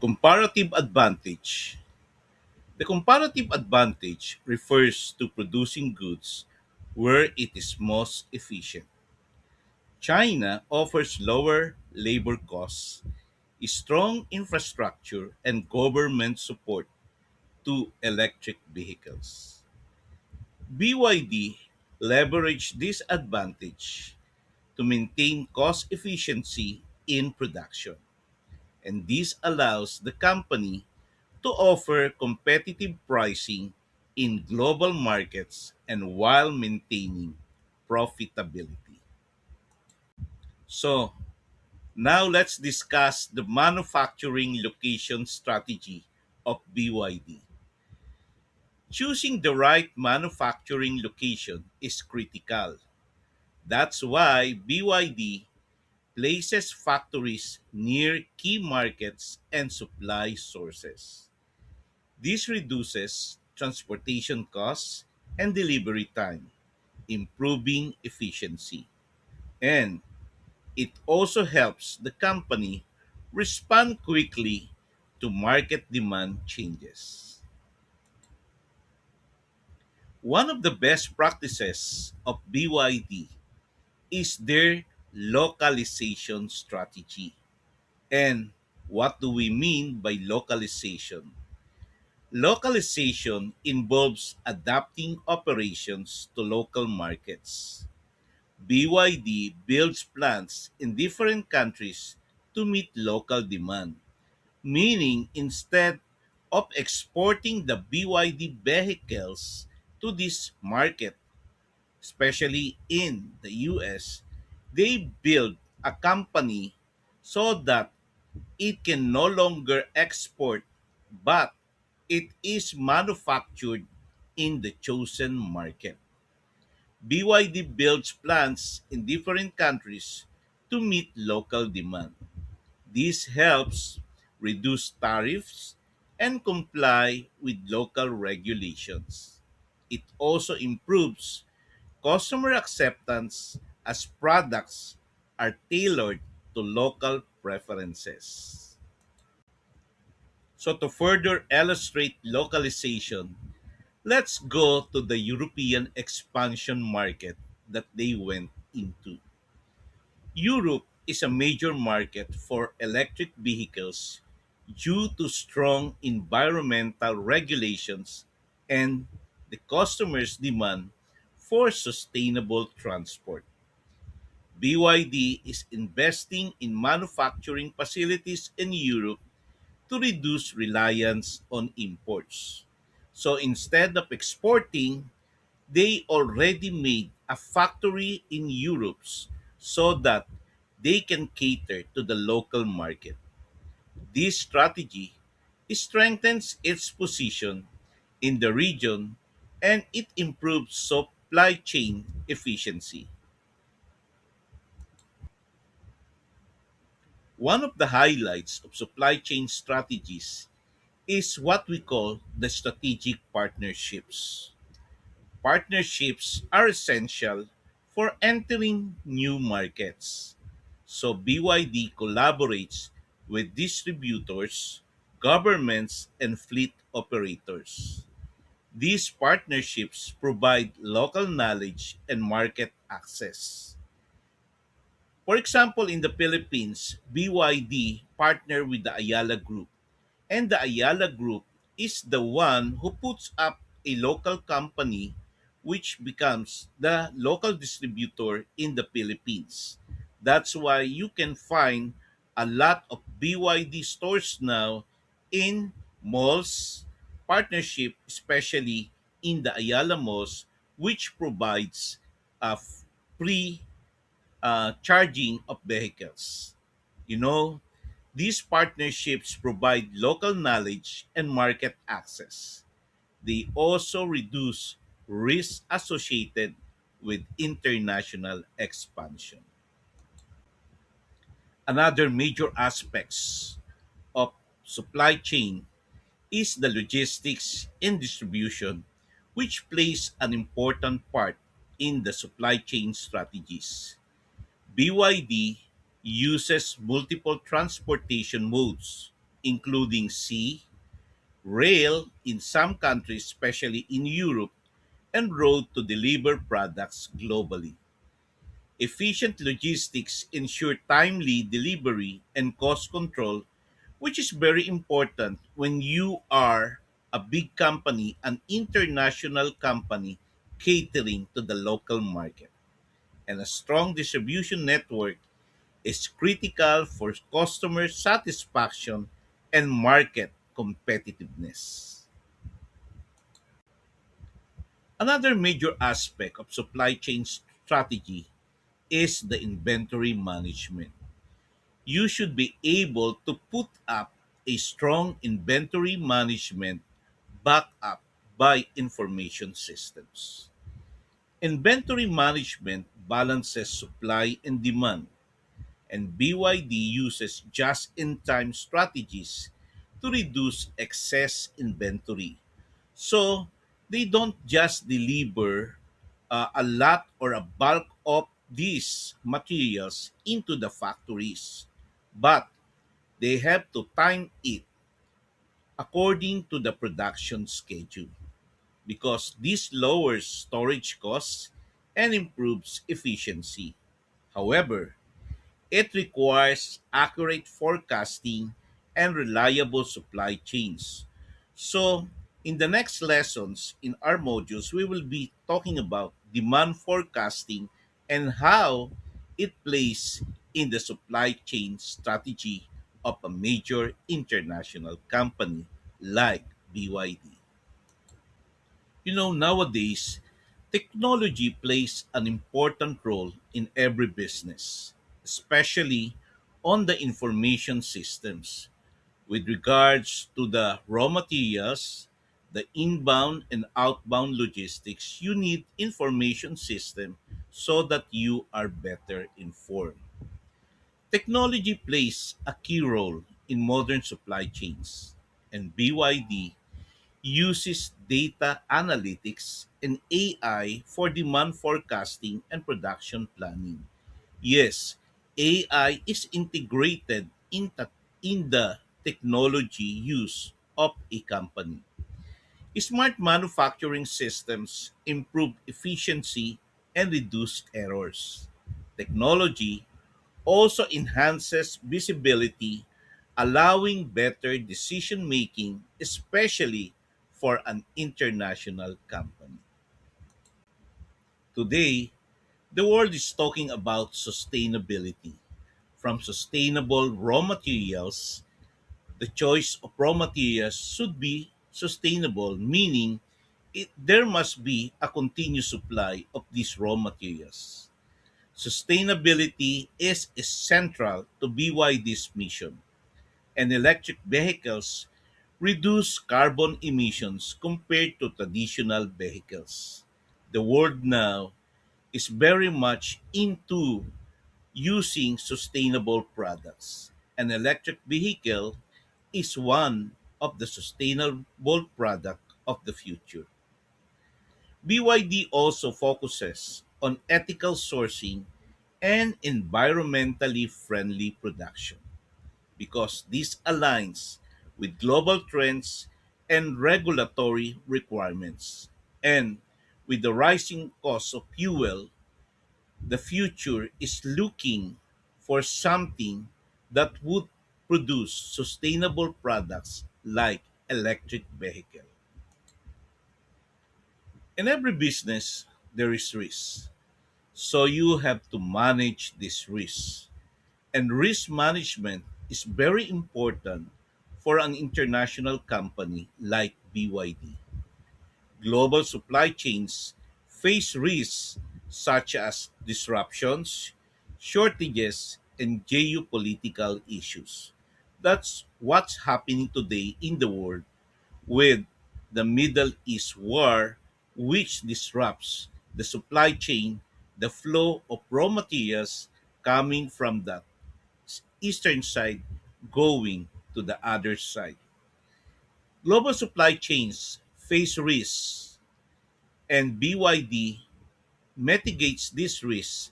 Comparative advantage. The comparative advantage refers to producing goods where it is most efficient. China offers lower labor costs, strong infrastructure, and government support to electric vehicles. BYD leveraged this advantage to maintain cost efficiency in production, and this allows the company to offer competitive pricing in global markets and while maintaining profitability. So, now let's discuss the manufacturing location strategy of BYD. Choosing the right manufacturing location is critical. That's why BYD places factories near key markets and supply sources. This reduces transportation costs and delivery time, improving efficiency. And it also helps the company respond quickly to market demand changes. One of the best practices of BYD is their localization strategy. And what do we mean by localization? Localization involves adapting operations to local markets. BYD builds plants in different countries to meet local demand, meaning instead of exporting the BYD vehicles to this market, especially in the US, they build a company so that it can no longer export, but it is manufactured in the chosen market. BYD builds plants in different countries to meet local demand. This helps reduce tariffs and comply with local regulations. It also improves customer acceptance as products are tailored to local preferences. So, to further illustrate localization, let's go to the European expansion market that they went into. Europe is a major market for electric vehicles due to strong environmental regulations and the customers' demand for sustainable transport. BYD is investing in manufacturing facilities in Europe to reduce reliance on imports. So instead of exporting, they already made a factory in Europe so that they can cater to the local market. This strategy strengthens its position in the region and it improves supply chain efficiency. One of the highlights of supply chain strategies is what we call the strategic partnerships. Partnerships are essential for entering new markets. So BYD collaborates with distributors, governments, and fleet operators. These partnerships provide local knowledge and market access. For example, in the Philippines, BYD partnered with the Ayala Group, and the Ayala Group is the one who puts up a local company which becomes the local distributor in the Philippines. That's why you can find a lot of BYD stores now in malls, partnership, especially in the Ayala malls, which provides a free charging of vehicles. You know, these partnerships provide local knowledge and market access. They also reduce risks associated with international expansion. Another major aspects of supply chain is the logistics and distribution, which plays an important part in the supply chain strategies. BYD uses multiple transportation modes. including sea, rail in some countries, especially in Europe, and road to deliver products globally. Efficient logistics ensure timely delivery and cost control, which is very important when you are a big company, an international company catering to the local market. And a strong distribution network is critical for customer satisfaction and market competitiveness. Another major aspect of supply chain strategy is the inventory management. You should be able to put up a strong inventory management backed up by information systems. Inventory management balances supply and demand, and BYD uses just in time strategies to reduce excess inventory. So they don't just deliver a lot or a bulk of these materials into the factories, but they have to time it according to the production schedule because this lowers storage costs and improves efficiency. However, it requires accurate forecasting and reliable supply chains. So, in the next lessons in our modules, we will be talking about demand forecasting and how it plays in the supply chain strategy of a major international company like BYD. Nowadays, technology plays an important role in every business, especially on the information systems. With regards to the raw materials, the inbound and outbound logistics, you need information system so that you are better informed. Technology plays a key role in modern supply chains, and BYD uses data analytics and AI for demand forecasting and production planning. Yes, AI is integrated in the technology use of a company. Smart manufacturing systems improve efficiency and reduce errors. Technology also enhances visibility, allowing better decision making, especially for an international company. Today, the world is talking about sustainability. From sustainable raw materials, the choice of raw materials should be sustainable, meaning there must be a continuous supply of these raw materials. Sustainability is central to BYD's mission, and electric vehicles reduce carbon emissions compared to traditional vehicles. The world now is very much into using sustainable products. An electric vehicle is one of the sustainable product of the future. BYD also focuses on ethical sourcing and environmentally friendly production because this aligns with global trends and regulatory requirements. And with the rising cost of fuel, the future is looking for something that would produce sustainable products like electric vehicle. In every business, there is risk. So you have to manage this risk. And risk management is very important for an international company like BYD. Global supply chains face risks such as disruptions, shortages, and geopolitical issues. That's what's happening today in the world with the Middle East war, which disrupts the supply chain, the flow of raw materials coming from the eastern side going to the other side. Global supply chains face risks, and BYD mitigates these risks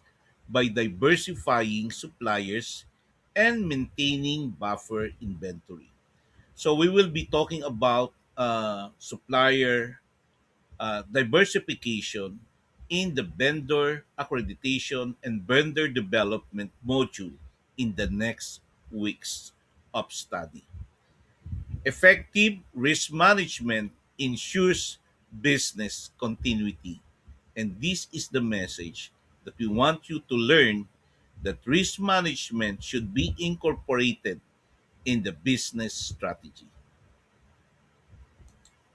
by diversifying suppliers and maintaining buffer inventory. So we will be talking about supplier diversification in the vendor accreditation and vendor development module in the next weeks of study. Effective risk management ensures business continuity. And this is the message that we want you to learn, that risk management should be incorporated in the business strategy.